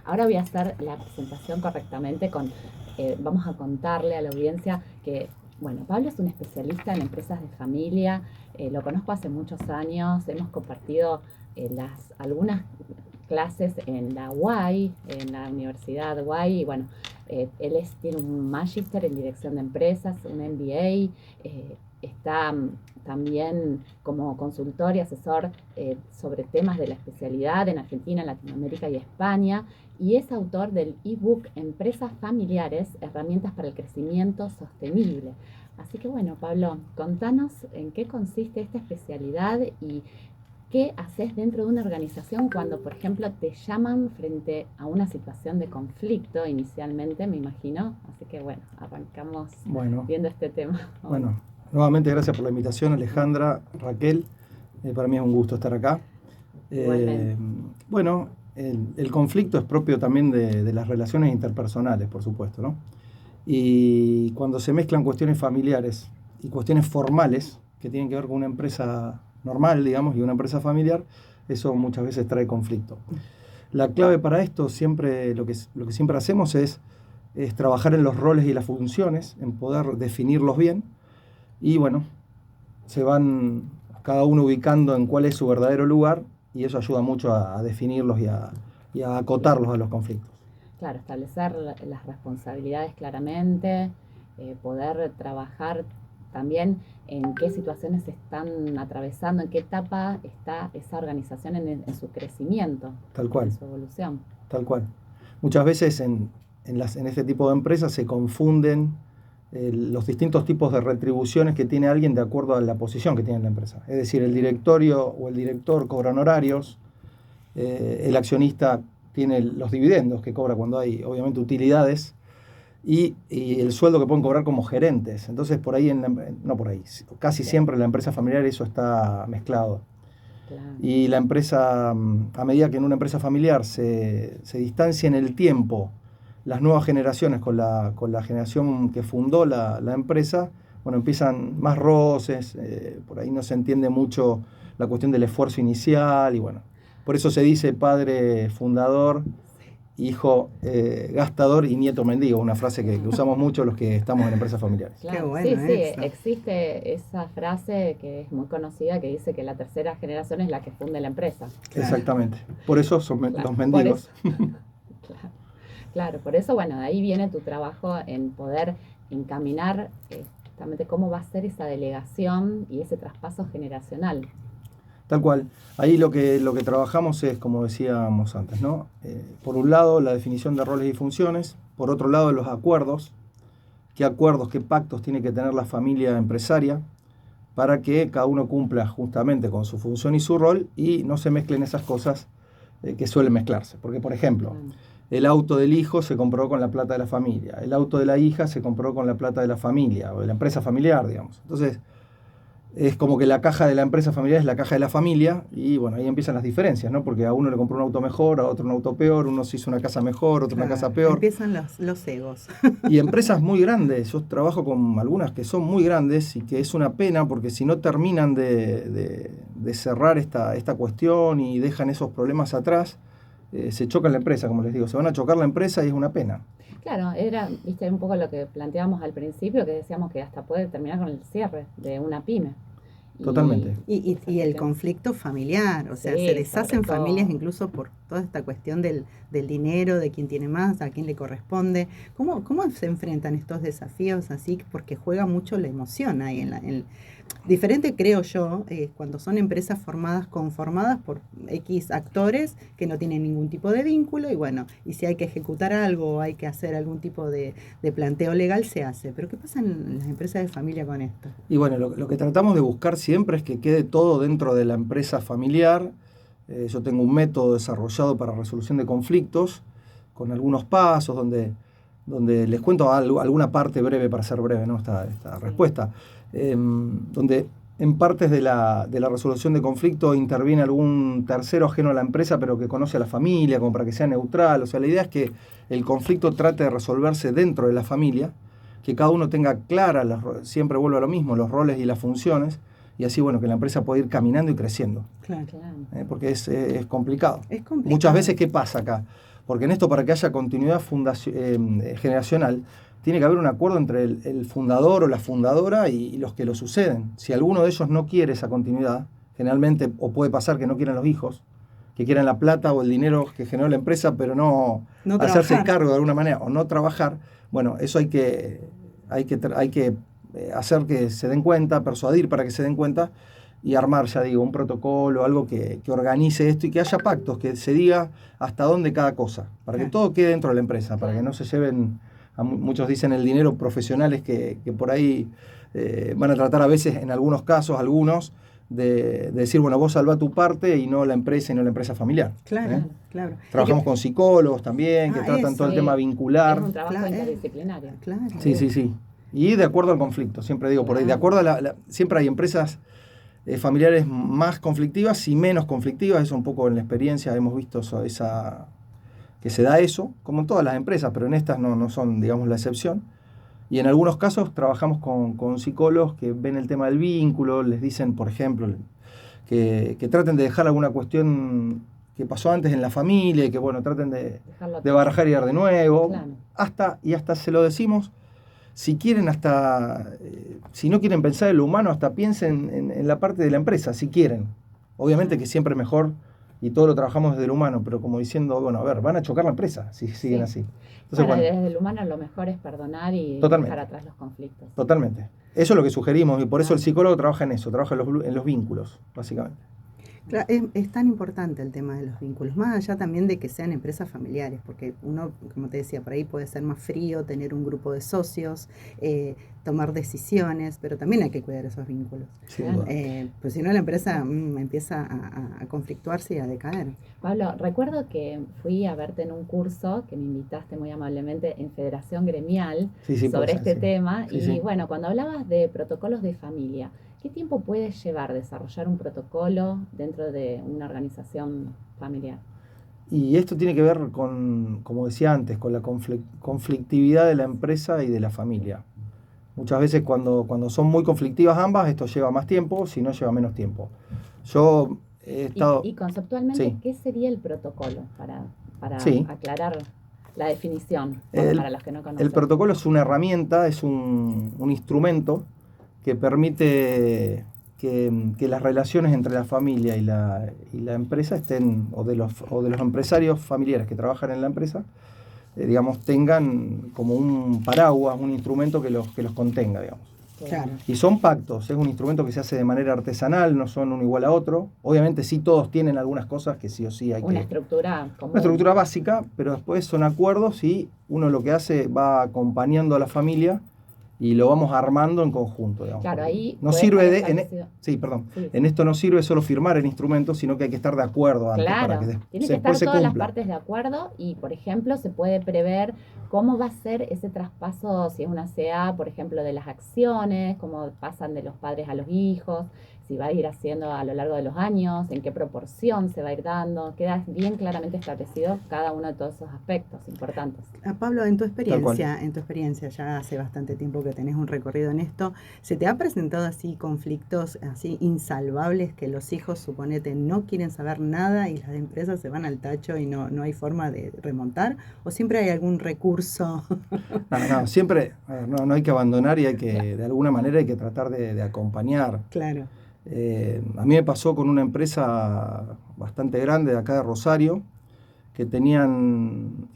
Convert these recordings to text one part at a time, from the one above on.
ahora voy a hacer la presentación correctamente vamos a contarle a la audiencia que, bueno, Pablo es un especialista en empresas de familia, lo conozco hace muchos años, hemos compartido algunas clases en la UAI, en la Universidad UAI, y bueno, él tiene un Magíster en Dirección de Empresas, un MBA, está también como consultor y asesor sobre temas de la especialidad en Argentina, Latinoamérica y España, y es autor del ebook Empresas Familiares, herramientas para el crecimiento sostenible. Así que bueno, Pablo, contanos en qué consiste esta especialidad y qué haces dentro de una organización cuando, por ejemplo, te llaman frente a una situación de conflicto inicialmente, me imagino. Así que bueno, arrancamos viendo este tema. Bueno, nuevamente gracias por la invitación, Alejandra, Raquel. Para mí es un gusto estar acá. Bueno, el conflicto es propio también de las relaciones interpersonales, por supuesto, ¿no? Y cuando se mezclan cuestiones familiares y cuestiones formales que tienen que ver con una empresa normal, digamos, y una empresa familiar, eso muchas veces trae conflicto. La clave para esto, siempre lo que siempre hacemos es trabajar en los roles y las funciones, en poder definirlos bien, y bueno, se van cada uno ubicando en cuál es su verdadero lugar, y eso ayuda mucho a definirlos y a acotarlos a los conflictos. Claro, establecer las responsabilidades claramente, poder trabajar también en qué situaciones se están atravesando, en qué etapa está esa organización en su crecimiento, tal cual, en su evolución. Tal cual. Muchas veces en este tipo de empresas se confunden los distintos tipos de retribuciones que tiene alguien de acuerdo a la posición que tiene en la empresa. Es decir, el directorio o el director cobra honorarios, el accionista tiene los dividendos que cobra cuando hay, obviamente, utilidades, y el sueldo que pueden cobrar como gerentes. Entonces, casi siempre en la empresa familiar eso está mezclado. Claro. Y la empresa, a medida que en una empresa familiar se distancia en el tiempo las nuevas generaciones con la generación que fundó la empresa, bueno, empiezan más roces, por ahí no se entiende mucho la cuestión del esfuerzo inicial, y bueno, por eso se dice padre fundador, hijo gastador y nieto mendigo, una frase que usamos mucho los que estamos en empresas familiares. Claro, qué bueno, sí, existe esa frase que es muy conocida que dice que la tercera generación es la que funde la empresa. Exactamente, por eso son los mendigos. Claro, por eso, bueno, de ahí viene tu trabajo en poder encaminar justamente cómo va a ser esa delegación y ese traspaso generacional. Tal cual. Ahí lo que trabajamos es, como decíamos antes, ¿no? Por un lado, la definición de roles y funciones. Por otro lado, los acuerdos. Qué pactos tiene que tener la familia empresaria para que cada uno cumpla justamente con su función y su rol y no se mezclen esas cosas que suelen mezclarse. Porque, por ejemplo, el auto del hijo se compró con la plata de la familia. El auto de la hija se compró con la plata de la familia o de la empresa familiar, digamos. Entonces, es como que la caja de la empresa familiar es la caja de la familia y bueno, ahí empiezan las diferencias, ¿no? Porque a uno le compró un auto mejor, a otro un auto peor, uno se hizo una casa mejor, otro una casa peor. Empiezan los egos. Y empresas muy grandes, yo trabajo con algunas que son muy grandes y que es una pena porque si no terminan de cerrar esta cuestión y dejan esos problemas atrás, se choca la empresa, como les digo, se van a chocar la empresa y es una pena. Claro, viste, un poco lo que planteábamos al principio, que decíamos que hasta puede terminar con el cierre de una pyme. Totalmente. Y el conflicto familiar, o sea, se deshacen familias incluso por toda esta cuestión del dinero, de quién tiene más, a quién le corresponde. ¿Cómo se enfrentan estos desafíos así? Porque juega mucho la emoción ahí diferente, creo yo, cuando son empresas conformadas por X actores que no tienen ningún tipo de vínculo y bueno, y si hay que ejecutar algo o hay que hacer algún tipo de planteo legal, se hace. Pero ¿qué pasa en las empresas de familia con esto? Y bueno, lo que tratamos de buscar siempre es que quede todo dentro de la empresa familiar. Yo tengo un método desarrollado para resolución de conflictos con algunos pasos donde les cuento alguna parte breve para ser breve, ¿no? esta respuesta. Donde en partes de la resolución de conflicto interviene algún tercero ajeno a la empresa, pero que conoce a la familia, como para que sea neutral. O sea, la idea es que el conflicto trate de resolverse dentro de la familia, que cada uno tenga claras, siempre vuelvo a lo mismo, los roles y las funciones, y así, bueno, que la empresa pueda ir caminando y creciendo. Claro. Porque es complicado. Es complicado. Muchas veces, ¿qué pasa acá? Porque en esto, para que haya continuidad generacional, tiene que haber un acuerdo entre el fundador o la fundadora y los que lo suceden. Si alguno de ellos no quiere esa continuidad, generalmente, o puede pasar que no quieran los hijos, que quieran la plata o el dinero que generó la empresa, pero no hacerse cargo de alguna manera, o no trabajar, bueno, eso hay que hacer que se den cuenta, persuadir para que se den cuenta, y armar, ya digo, un protocolo, algo que organice esto y que haya pactos, que se diga hasta dónde cada cosa, para que todo quede dentro de la empresa, para que no se lleven, muchos dicen el dinero, profesionales que por ahí van a tratar a veces, en algunos casos, de decir, bueno, vos salva tu parte y no la empresa familiar. Claro, claro. Trabajamos con psicólogos también, que tratan todo el tema vincular. Es un trabajo interdisciplinario. Claro. Sí. Y de acuerdo al conflicto, siempre digo por ahí, de acuerdo siempre hay empresas familiares más conflictivas y menos conflictivas, eso un poco en la experiencia hemos visto que se da eso, como en todas las empresas, pero en estas no son, digamos, la excepción. Y en algunos casos trabajamos con psicólogos que ven el tema del vínculo, les dicen, por ejemplo, que traten de dejar alguna cuestión que pasó antes en la familia y que, bueno, traten de barajar y dar de nuevo. Claro. Hasta se lo decimos, si quieren si no quieren pensar en lo humano, hasta piensen en la parte de la empresa, si quieren. Obviamente que siempre mejor, y todo lo trabajamos desde el humano, pero como diciendo, bueno, a ver, van a chocar la empresa si siguen así. Entonces, desde el humano lo mejor es perdonar y dejar atrás los conflictos. Totalmente. Eso es lo que sugerimos, y por eso el psicólogo trabaja en eso, trabaja en los vínculos, básicamente. Claro, es tan importante el tema de los vínculos, más allá también de que sean empresas familiares, porque uno, como te decía, por ahí puede ser más frío, tener un grupo de socios, tomar decisiones, pero también hay que cuidar esos vínculos. Pues si no, la empresa empieza a conflictuarse y a decaer. Pablo, recuerdo que fui a verte en un curso que me invitaste muy amablemente en Federación Gremial sobre este tema, bueno, cuando hablabas de protocolos de familia, ¿qué tiempo puede llevar desarrollar un protocolo dentro de una organización familiar? Y esto tiene que ver con, como decía antes, con la conflictividad de la empresa y de la familia. Muchas veces cuando son muy conflictivas ambas, esto lleva más tiempo, si no lleva menos tiempo. Yo he estado... Y conceptualmente, ¿qué sería el protocolo para aclarar la definición para los que no conocen? El protocolo es una herramienta, es un instrumento que permite que las relaciones entre la familia y la empresa estén, o de los empresarios familiares que trabajan en la empresa, digamos, tengan como un paraguas, un instrumento que los contenga, digamos. Claro. Y son pactos, es un instrumento que se hace de manera artesanal, no son uno igual a otro. Obviamente sí todos tienen algunas cosas que sí o sí hay una estructura común. Una estructura básica, pero después son acuerdos y uno lo que hace va acompañando a la familia y lo vamos armando en conjunto, digamos. Claro, ahí no sirve en esto no sirve solo firmar el instrumento, sino que hay que estar de acuerdo antes para que tiene que estar todas las partes de acuerdo y, por ejemplo, se puede prever cómo va a ser ese traspaso, si es una CA, por ejemplo, de las acciones, cómo pasan de los padres a los hijos, si va a ir haciendo a lo largo de los años, en qué proporción se va a ir dando, queda bien claramente establecido cada uno de todos esos aspectos importantes. Pablo, en tu experiencia, ya hace bastante tiempo que tenés un recorrido en esto, ¿se te ha presentado así conflictos así insalvables que los hijos, suponete, no quieren saber nada y las empresas se van al tacho y no hay forma de remontar? ¿O siempre hay algún recurso? No, siempre no hay que abandonar y hay que, de alguna manera, hay que tratar de acompañar. Claro. A mí me pasó con una empresa bastante grande de acá de Rosario, que tienen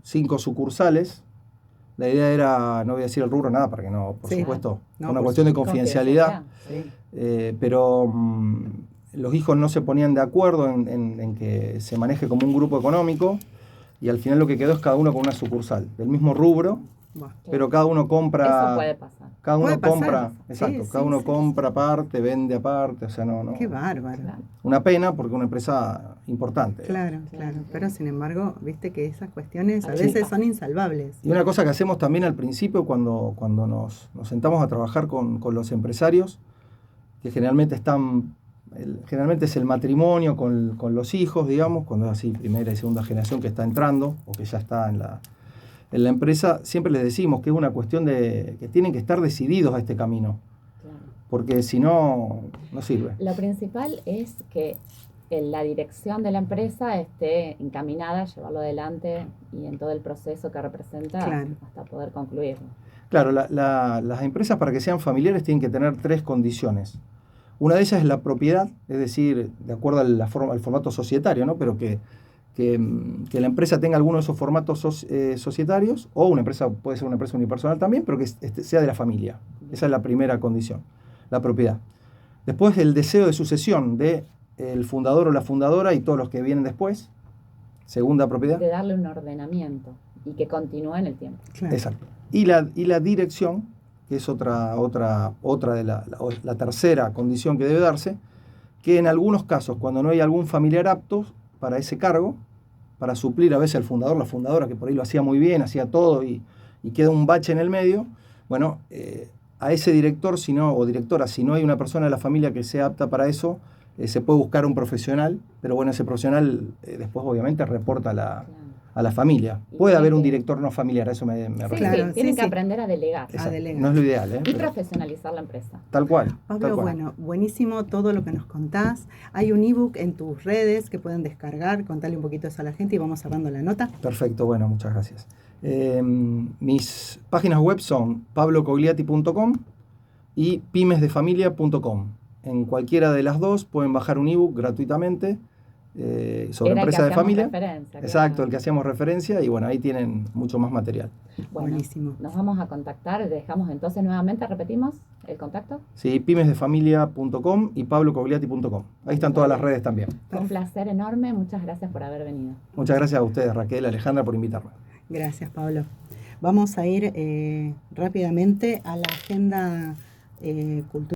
5 sucursales. La idea era, no voy a decir el rubro, nada, para que no, por supuesto, una cuestión de confidencialidad. Pero los hijos no se ponían de acuerdo en que se maneje como un grupo económico, y al final lo que quedó es cada uno con una sucursal del mismo rubro, pero cada uno compra. Eso puede pasar. Cada uno compra, exacto, cada uno compra aparte, vende aparte, o sea, no. Qué bárbaro. Una pena porque es una empresa importante. Claro. Pero sin embargo, viste que esas cuestiones a veces son insalvables. Y una cosa que hacemos también al principio cuando nos sentamos a trabajar con los empresarios, que generalmente es el matrimonio con los hijos, digamos, cuando es así primera y segunda generación que está entrando o que ya está en la empresa, siempre les decimos que es una cuestión de que tienen que estar decididos a este camino, porque si no, no sirve. Lo principal es que la dirección de la empresa esté encaminada a llevarlo adelante y en todo el proceso que representa hasta poder concluirlo. Claro, las empresas para que sean familiares tienen que tener 3 condiciones. Una de ellas es la propiedad, es decir, de acuerdo al formato societario, ¿no? Pero que la empresa tenga alguno de esos formatos societarios, o una empresa, puede ser una empresa unipersonal también, pero que sea de la familia. Esa es la primera condición, la propiedad. Después el deseo de sucesión de el fundador o la fundadora y todos los que vienen después. Segunda propiedad. De darle un ordenamiento y que continúe en el tiempo. Claro. Exacto. Y la dirección, que es otra de la tercera condición que debe darse, que en algunos casos, cuando no hay algún familiar apto para ese cargo, para suplir a veces al fundador, la fundadora, que por ahí lo hacía muy bien, hacía todo y queda un bache en el medio, bueno, a ese director o directora, si no hay una persona de la familia que sea apta para eso, se puede buscar un profesional, pero bueno, ese profesional después obviamente reporta a la familia. Puede haber un director no familiar, a eso me refiero. Claro, tienen que aprender a delegar. No es lo ideal. Y profesionalizar la empresa. Tal cual. Pablo, bueno, buenísimo todo lo que nos contás. Hay un ebook en tus redes que pueden descargar, contarle un poquito eso a la gente y vamos cerrando la nota. Perfecto, bueno, muchas gracias. Mis páginas web son pablocogliati.com y pymesdefamilia.com. En cualquiera de las dos pueden bajar un ebook gratuitamente sobre empresa de familia. Exacto, el que hacíamos referencia, y bueno, ahí tienen mucho más material. Bueno, buenísimo. Nos vamos a contactar, dejamos entonces nuevamente, repetimos el contacto. Sí, pymesdefamilia.com y pablocogliati.com. Ahí están todas las redes también. Fue un placer enorme, muchas gracias por haber venido. Muchas gracias a ustedes, Raquel, Alejandra, por invitarme. Gracias, Pablo. Vamos a ir rápidamente a la agenda cultural.